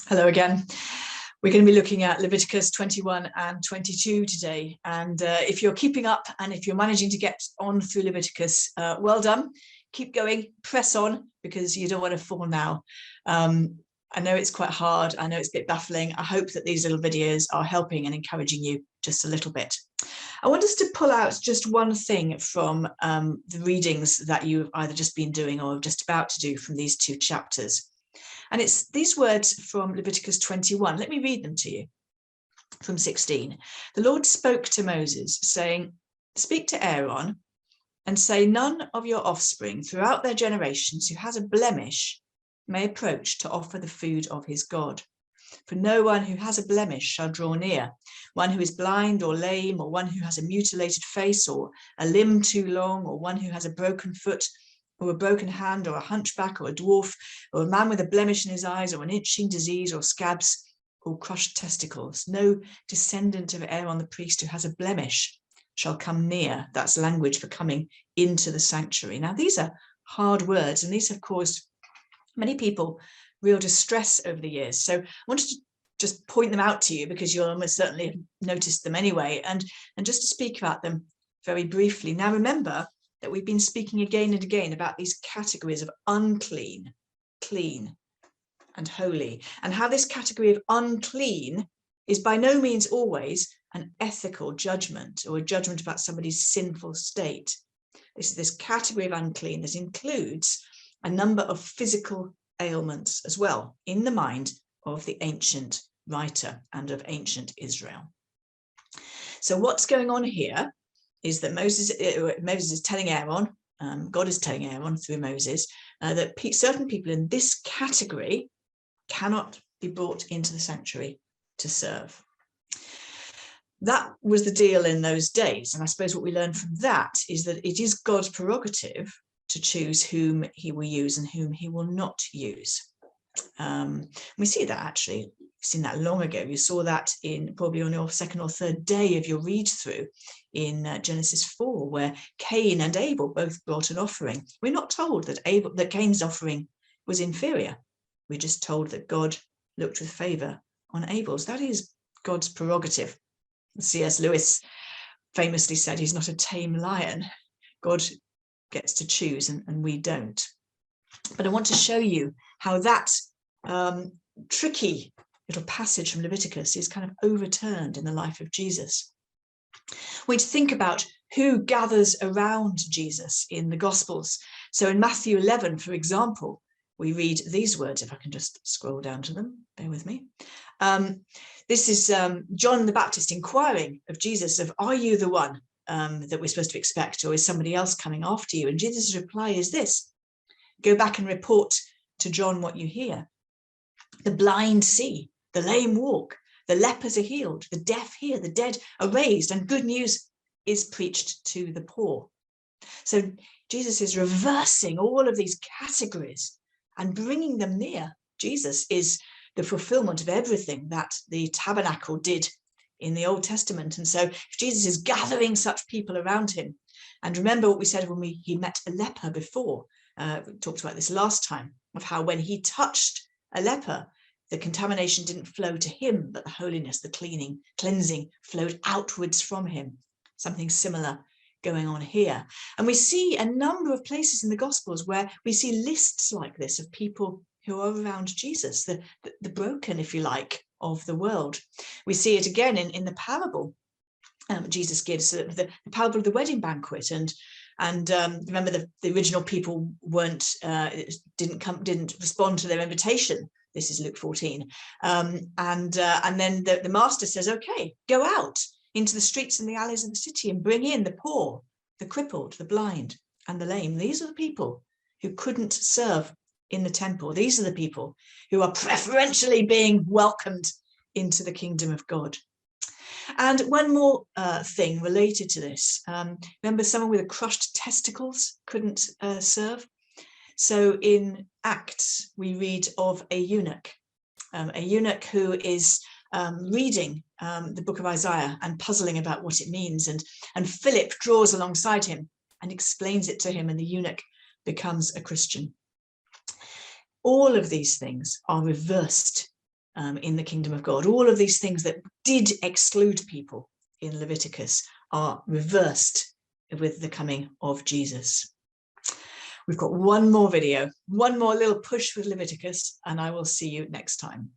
Hello again. We're going to be looking at Leviticus 21 and 22 today. And if you're keeping up and if you're managing to get on through Leviticus, well done. Keep going, press on, because you don't want to fall now. I know it's quite hard. I know it's a bit baffling. I hope that these little videos are helping and encouraging you just a little bit. I want us to pull out just one thing from the readings that you've either just been doing or just about to do from these two chapters. And it's these words from Leviticus 21. Let me read them to you from 16. The Lord spoke to Moses, saying, "Speak to Aaron and say, none of your offspring throughout their generations who has a blemish may approach to offer the food of his God. For no one who has a blemish shall draw near, one who is blind or lame, or one who has a mutilated face, or a limb too long, or one who has a broken foot, or a broken hand, or a hunchback, or a dwarf, or a man with a blemish in his eyes, or an itching disease, or scabs, or crushed testicles. No descendant of Aaron the priest who has a blemish shall come near." That's language for coming into the sanctuary. Now, these are hard words, and these have caused many people real distress over the years. So I wanted to just point them out to you, because you'll almost certainly have noticed them anyway, and just to speak about them very briefly. Now, remember that we've been speaking again and again about these categories of unclean, clean, and holy, and how this category of unclean is by no means always an ethical judgment or a judgment about somebody's sinful state. This is this category of unclean that includes a number of physical ailments as well in the mind of the ancient writer and of ancient Israel. So what's going on here is that Moses is telling Aaron, God is telling Aaron through Moses, that certain people in this category cannot be brought into the sanctuary to serve. That was the deal in those days. And I suppose what we learn from that is that it is God's prerogative to choose whom he will use and whom he will not use. We see that actually. You've seen that long ago. You saw that in probably on your second or third day of your read through in Genesis 4, where Cain and Abel both brought an offering. We're not told that Cain's offering was inferior. We're just told that God looked with favor on Abel's. That is God's prerogative. C.S. Lewis famously said he's not a tame lion. God gets to choose and we don't. But I want to show you how that tricky little passage from Leviticus is kind of overturned in the life of Jesus. We need to think about who gathers around Jesus in the Gospels. So in Matthew 11, for example, we read these words, if I can just scroll down to them, bear with me. This is John the Baptist inquiring of Jesus of, are you the one that we're supposed to expect, or is somebody else coming after you? And Jesus' reply is this: go back and report to John what you hear. The blind see, the lame walk, the lepers are healed, the deaf hear, the dead are raised, and good news is preached to the poor. So Jesus is reversing all of these categories and bringing them near. Jesus is the fulfillment of everything that the tabernacle did in the Old Testament. And so Jesus is gathering such people around him. And remember what we said when he met a leper before. We talked about this last time, of how when he touched a leper, the contamination didn't flow to him, but the holiness, the cleansing flowed outwards from him. Something similar going on here. And we see a number of places in the Gospels where we see lists like this of people who are around Jesus, the broken, if you like, of the world. We see it again in the parable Jesus gives, the parable of the wedding banquet, and remember the original people didn't respond to their invitation. This is Luke 14, and then the master says, okay, go out into the streets and the alleys of the city and bring in the poor, the crippled, the blind, and the lame. These are the people who couldn't serve in the temple. These are the people who are preferentially being welcomed into the kingdom of God. And one more thing related to this. Remember, someone with a crushed testicles couldn't serve. So in Acts, we read of a eunuch who is reading the book of Isaiah and puzzling about what it means. And Philip draws alongside him and explains it to him, and the eunuch becomes a Christian. All of these things are reversed in the kingdom of God. All of these things that did exclude people in Leviticus are reversed with the coming of Jesus. We've got one more video, one more little push with Leviticus, and I will see you next time.